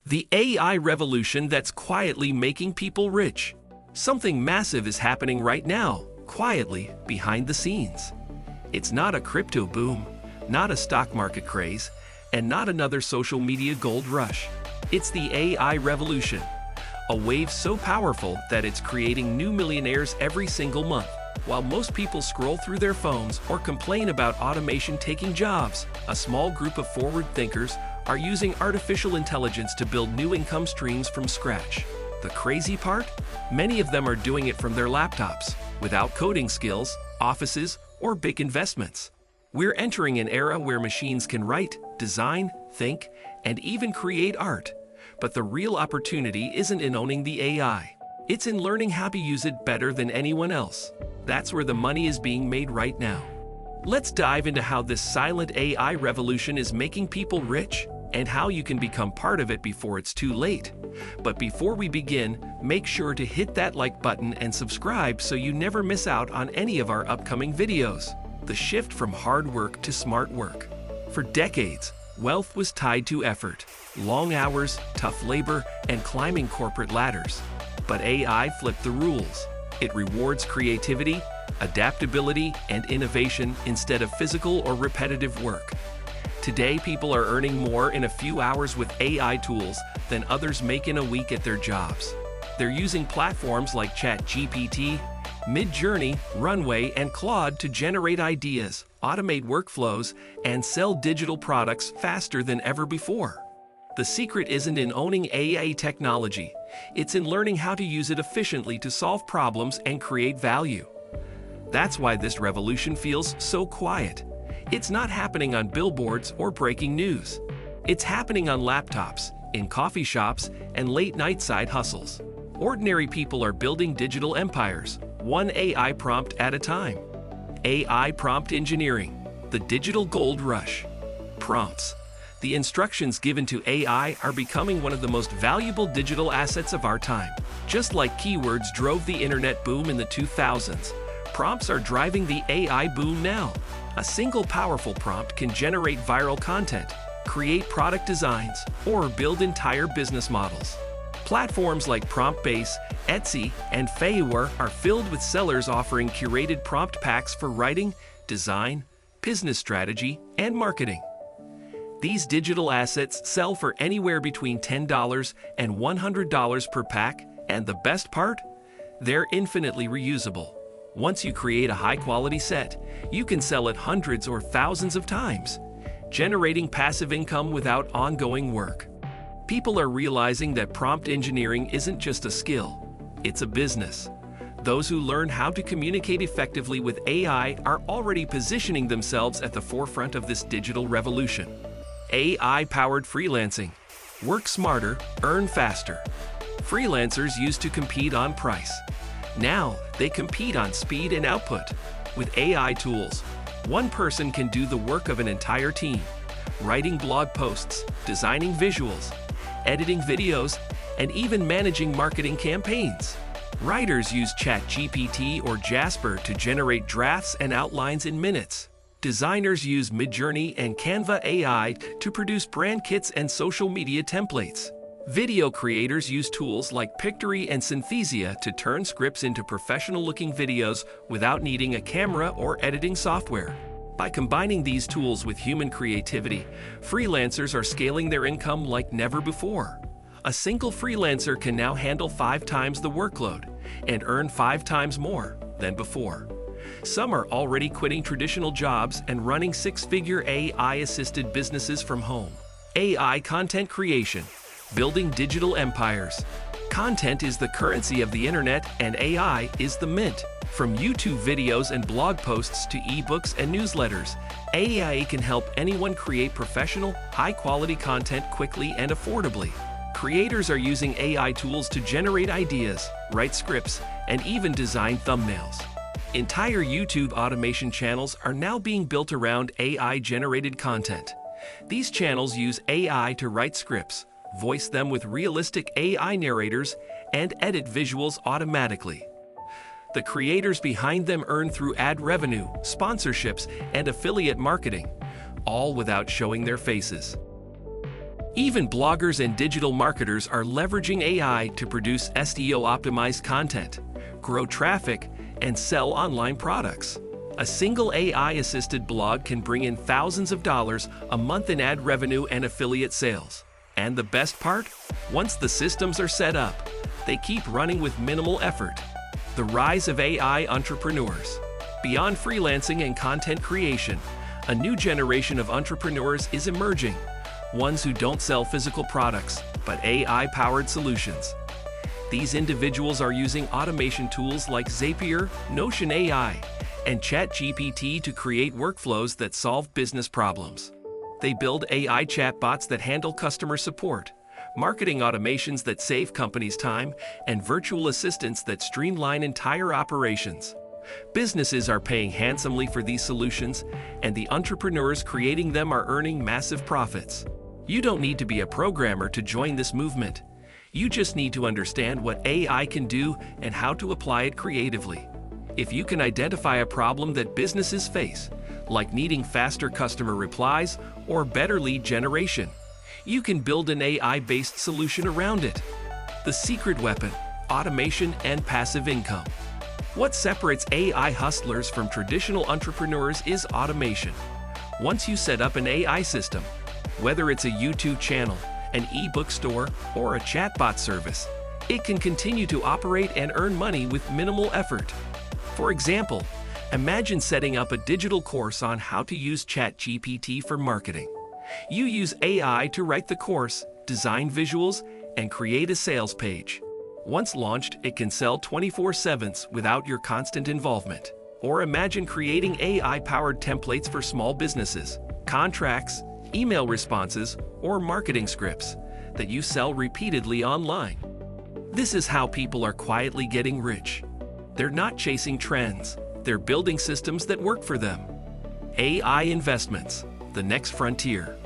The AI revolution that's quietly making people rich. Something massive is happening right now, quietly, behind the scenes. It's not a crypto boom, not a stock market craze, and not another social media gold rush. It's the AI revolution, a wave so powerful that it's creating new millionaires every single month. While most people scroll through their phones or complain about automation taking jobs, a small group of forward thinkers are using artificial intelligence to build new income streams from scratch. The crazy part? Many of them are doing it from their laptops, without coding skills, offices, or big investments. We're entering an era where machines can write, design, think, and even create art. But the real opportunity isn't in owning the AI. It's in learning how to use it better than anyone else. That's where the money is being made right now. Let's dive into how this silent AI revolution is making people rich and how you can become part of it before it's too late. But before we begin, make sure to hit that like button and subscribe so you never miss out on any of our upcoming videos. The shift from hard work to smart work. For decades, wealth was tied to effort, long hours, tough labor, and climbing corporate ladders. But AI flipped the rules. It rewards creativity, adaptability, and innovation instead of physical or repetitive work. Today, people are earning more in a few hours with AI tools than others make in a week at their jobs. They're using platforms like ChatGPT, Midjourney, Runway, and Claude to generate ideas, automate workflows, and sell digital products faster than ever before. The secret isn't in owning AI technology, it's in learning how to use it efficiently to solve problems and create value. That's why this revolution feels so quiet. It's not happening on billboards or breaking news. It's happening on laptops, in coffee shops, and late-night side hustles. Ordinary people are building digital empires, one AI prompt at a time. AI prompt engineering, the digital gold rush. Prompts. The instructions given to AI are becoming one of the most valuable digital assets of our time. Just like keywords drove the internet boom in the 2000s, prompts are driving the AI boom now. A single powerful prompt can generate viral content, create product designs, or build entire business models. Platforms like PromptBase, Etsy, and Fiverr are filled with sellers offering curated prompt packs for writing, design, business strategy, and marketing. These digital assets sell for anywhere between $10 and $100 per pack, and the best part? They're infinitely reusable. Once you create a high-quality set, you can sell it hundreds or thousands of times, generating passive income without ongoing work. People are realizing that prompt engineering isn't just a skill, it's a business. Those who learn how to communicate effectively with AI are already positioning themselves at the forefront of this digital revolution. AI-powered freelancing. Work smarter, earn faster. Freelancers used to compete on price. Now, they compete on speed and output. With AI tools, one person can do the work of an entire team, writing blog posts, designing visuals, editing videos, and even managing marketing campaigns. Writers use ChatGPT or Jasper to generate drafts and outlines in minutes. Designers use Midjourney and Canva AI to produce brand kits and social media templates. Video creators use tools like Pictory and Synthesia to turn scripts into professional-looking videos without needing a camera or editing software. By combining these tools with human creativity, freelancers are scaling their income like never before. A single freelancer can now handle 5 times the workload and earn 5 times more than before. Some are already quitting traditional jobs and running 6-figure AI-assisted businesses from home. AI content creation. Building digital empires. Content is the currency of the internet, and AI is the mint. From YouTube videos and blog posts to ebooks and newsletters, AI can help anyone create professional, high-quality content quickly and affordably. Creators are using AI tools to generate ideas, write scripts, and even design thumbnails. Entire YouTube automation channels are now being built around AI-generated content. These channels use AI to write scripts, voice them with realistic AI narrators, and edit visuals automatically. The creators behind them earn through ad revenue, sponsorships, and affiliate marketing, all without showing their faces. Even bloggers and digital marketers are leveraging AI to produce SEO-optimized content, grow traffic, and sell online products. A single AI-assisted blog can bring in thousands of dollars a month in ad revenue and affiliate sales. And the best part? Once the systems are set up, they keep running with minimal effort. The rise of AI entrepreneurs. Beyond freelancing and content creation, a new generation of entrepreneurs is emerging, ones who don't sell physical products, but AI-powered solutions. These individuals are using automation tools like Zapier, Notion AI, and ChatGPT to create workflows that solve business problems. They build AI chatbots that handle customer support, marketing automations that save companies time, and virtual assistants that streamline entire operations. Businesses are paying handsomely for these solutions, and the entrepreneurs creating them are earning massive profits. You don't need to be a programmer to join this movement. You just need to understand what AI can do and how to apply it creatively. If you can identify a problem that businesses face, like needing faster customer replies or better lead generation, you can build an AI-based solution around it. The secret weapon: automation and passive income. What separates AI hustlers from traditional entrepreneurs is automation. Once you set up an AI system, whether it's a YouTube channel, an ebook store, or a chatbot service, it can continue to operate and earn money with minimal effort. For example, imagine setting up a digital course on how to use ChatGPT for marketing. You use AI to write the course, design visuals, and create a sales page. Once launched, it can sell 24/7 without your constant involvement. Or imagine creating AI-powered templates for small businesses, contracts, email responses, or marketing scripts that you sell repeatedly online. This is how people are quietly getting rich. They're not chasing trends, they're building systems that work for them. AI investments, the next frontier.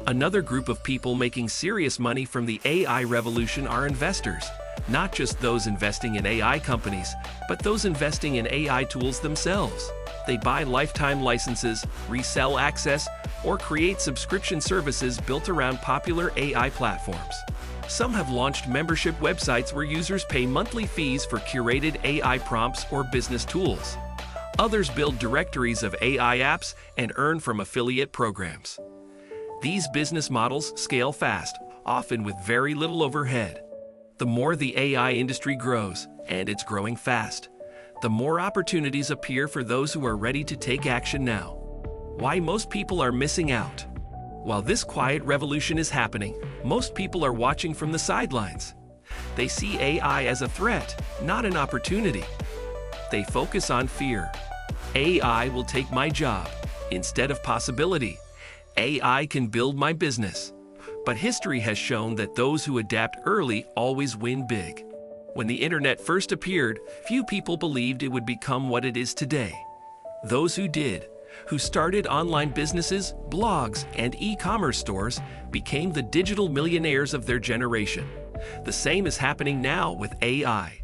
Another group of people making serious money from the AI revolution are investors, not just those investing in AI companies, but those investing in AI tools themselves. They buy lifetime licenses, resell access, or create subscription services built around popular AI platforms. Some have launched membership websites where users pay monthly fees for curated AI prompts or business tools. Others build directories of AI apps and earn from affiliate programs. These business models scale fast, often with very little overhead. The more the AI industry grows, and it's growing fast, the more opportunities appear for those who are ready to take action now. Why most people are missing out? While this quiet revolution is happening, most people are watching from the sidelines. They see AI as a threat, not an opportunity. They focus on fear. AI will take my job, instead of possibility. AI can build my business. But history has shown that those who adapt early always win big. When the internet first appeared, few people believed it would become what it is today. Those who did, who started online businesses, blogs, and e-commerce stores, became the digital millionaires of their generation. The same is happening now with AI.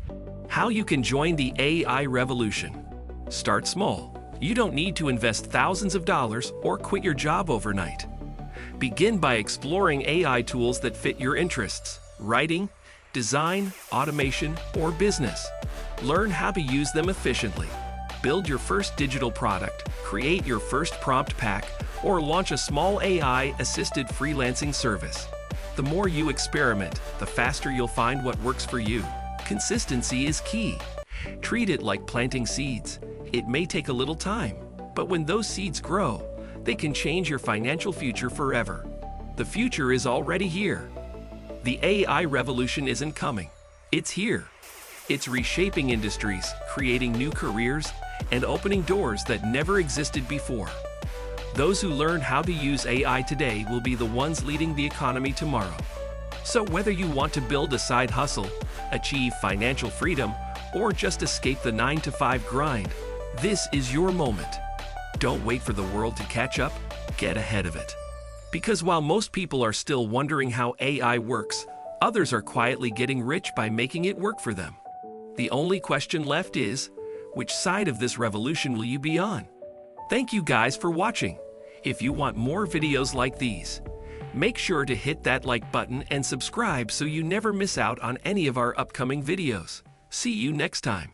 How you can join the AI revolution. Start small. You don't need to invest thousands of dollars or quit your job overnight. Begin by exploring AI tools that fit your interests: writing, design, automation, or business. Learn how to use them efficiently. Build your first digital product, create your first prompt pack, or launch a small AI-assisted freelancing service. The more you experiment, the faster you'll find what works for you. Consistency is key. Treat it like planting seeds. It may take a little time, but when those seeds grow, they can change your financial future forever. The future is already here. The AI revolution isn't coming. It's here. It's reshaping industries, creating new careers, and opening doors that never existed before. Those who learn how to use AI today will be the ones leading the economy tomorrow. So whether you want to build a side hustle, achieve financial freedom, or just escape the 9-to-5 grind, this is your moment. Don't wait for the world to catch up, get ahead of it. Because while most people are still wondering how AI works, others are quietly getting rich by making it work for them. The only question left is, which side of this revolution will you be on? Thank you guys for watching. If you want more videos like these, Make sure to hit that like button and subscribe so you never miss out on any of our upcoming videos. See you next time.